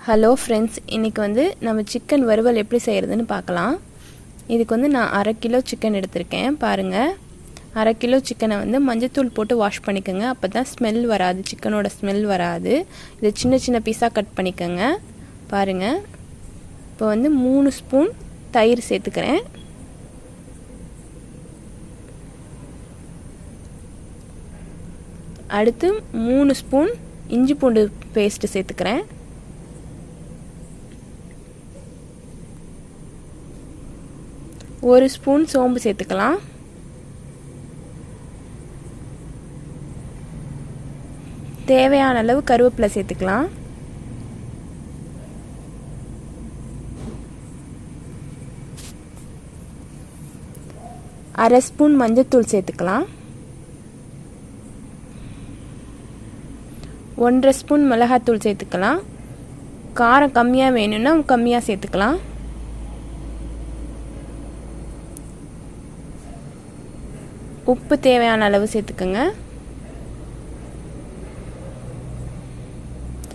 Hello friends, இன்றைக்கி வந்து நம்ம சிக்கன் வறுவல் எப்படி செய்கிறதுன்னு பார்க்கலாம். இதுக்கு வந்து நான் 1/2 கிலோ சிக்கன் எடுத்திருக்கேன். பாருங்கள், 1/2 கிலோ சிக்கனை வந்து மஞ்சத்தூள் போட்டு வாஷ் பண்ணிக்கோங்க. அப்போ தான் ஸ்மெல் வராது, சிக்கனோட ஸ்மெல் வராது. இதை சின்ன சின்ன பீஸாக கட் பண்ணிக்கோங்க. பாருங்கள், இப்போ வந்து 3 ஸ்பூன் தயிர் சேர்த்துக்கிறேன். அடுத்து 3 ஸ்பூன் இஞ்சி பூண்டு பேஸ்ட்டு சேர்த்துக்கிறேன். ஒரு ஸ்பூன் சோம்பு சேர்த்துக்கலாம். தேவையான அளவு கருவேப்பிலை சேர்த்துக்கலாம். அரை ஸ்பூன் மஞ்சத்தூள் சேர்த்துக்கலாம். 1/2 ஸ்பூன் மிளகாத்தூள் சேர்த்துக்கலாம். காரம் கம்மியாக வேணும்னா கம்மியாக சேர்த்துக்கலாம். உப்பு தேவையான அளவு சேர்த்துக்கோங்க.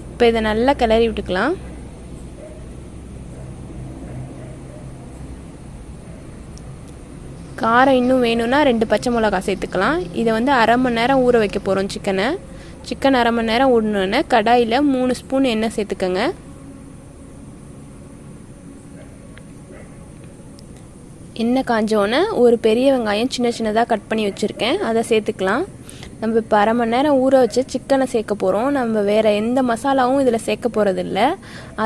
இப்போ இதை நல்லா கிளறி விட்டுக்கலாம். காரம் இன்னும் வேணும்னா 2 பச்சை மிளகா சேர்த்துக்கலாம். இதை வந்து 1/2 மணி நேரம் ஊற வைக்க போகிறோம். சிக்கன் 1/2 மணி நேரம் ஊறினோன்னே கடாயில் 3 ஸ்பூன் எண்ணெய் சேர்த்துக்கோங்க. எண்ணெய் காஞ்சோன்னே ஒரு பெரிய வெங்காயம் சின்ன சின்னதாக கட் பண்ணி வச்சுருக்கேன், அதை சேர்த்துக்கலாம். நம்ம இப்போ 1/2 மணி நேரம் ஊற வச்சு சிக்கனை சேர்க்க போகிறோம். நம்ம வேறு எந்த மசாலாவும் இதில் சேர்க்க போகிறதில்ல.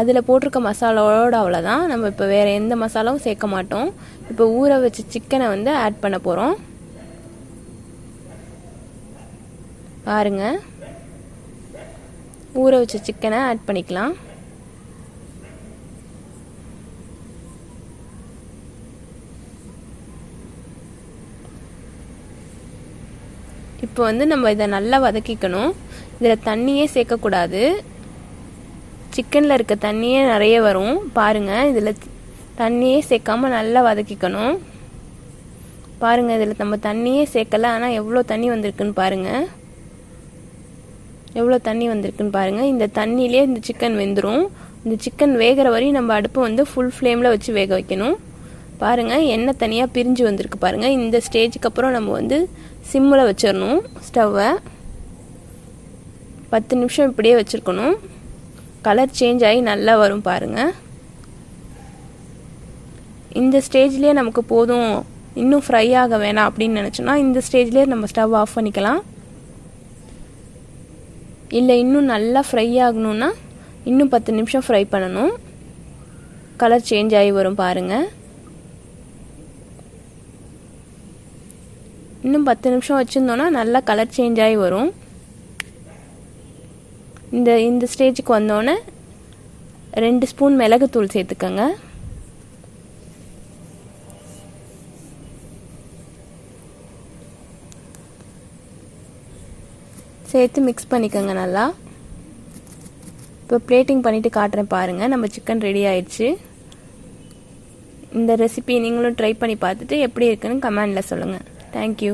அதில் போட்டிருக்க மசாலாவோட அவ்வளோதான். நம்ம இப்போ வேறு எந்த மசாலாவும் சேர்க்க மாட்டோம். இப்போ ஊற வச்ச சிக்கனை வந்து ஆட் பண்ண போகிறோம். பாருங்கள், ஊற வச்ச சிக்கனை ஆட் பண்ணிக்கலாம். இப்போ வந்து நம்ம இதை நல்லா வதக்கிக்கணும். இதில் தண்ணியே சேர்க்கக்கூடாது. சிக்கனில் இருக்க தண்ணியே நிறைய வரும். பாருங்கள், இதில் தண்ணியே சேர்க்காமல் நல்லா வதக்கிக்கணும். பாருங்கள், இதில் நம்ம தண்ணியே சேர்க்கலை, ஆனால் எவ்வளோ தண்ணி வந்திருக்குன்னு பாருங்கள். எவ்வளோ தண்ணி வந்திருக்குன்னு பாருங்கள். இந்த தண்ணியிலே இந்த சிக்கன் வெந்துடும். இந்த சிக்கன் வேகிற வரையும் நம்ம அடுப்பு வந்து ஃபுல் ஃப்ளேமில் வச்சு வேக வைக்கணும். பாருங்கள், எண்ணெய் தனியாக பிரிஞ்சு வந்திருக்கு பாருங்கள். இந்த ஸ்டேஜுக்கு அப்புறம் நம்ம வந்து சிம்மில் வச்சிடணும் ஸ்டவ்வை. 10 நிமிஷம் இப்படியே வச்சுருக்கணும். கலர் சேஞ்ச் ஆகி நல்லா வரும் பாருங்கள். இந்த ஸ்டேஜ்லேயே நமக்கு போதும், இன்னும் ஃப்ரை ஆக வேணாம் அப்படின்னு நினச்சோன்னா இந்த ஸ்டேஜ்லேயே நம்ம ஸ்டவ் ஆஃப் பண்ணிக்கலாம். இல்லை இன்னும் நல்லா ஃப்ரை ஆகணுன்னா இன்னும் 10 நிமிஷம் ஃப்ரை பண்ணணும். கலர் சேஞ்ச் ஆகி வரும் பாருங்கள். இன்னும் 10 நிமிஷம் வச்சுருந்தோன்னா நல்லா கலர் சேஞ்ச் ஆகி வரும். இந்த ஸ்டேஜுக்கு வந்தோடனே 2 ஸ்பூன் மிளகுத்தூள் சேர்த்துக்கோங்க. சேர்த்து மிக்ஸ் பண்ணிக்கோங்க நல்லா. இப்போ பிளேட்டிங் பண்ணிவிட்டு காட்டுறேன் பாருங்கள். நம்ம சிக்கன் ரெடி ஆயிடுச்சு. இந்த ரெசிபி நீங்களும் ட்ரை பண்ணி பார்த்துட்டு எப்படி இருக்குன்னு கமெண்டில் சொல்லுங்கள். Thank you.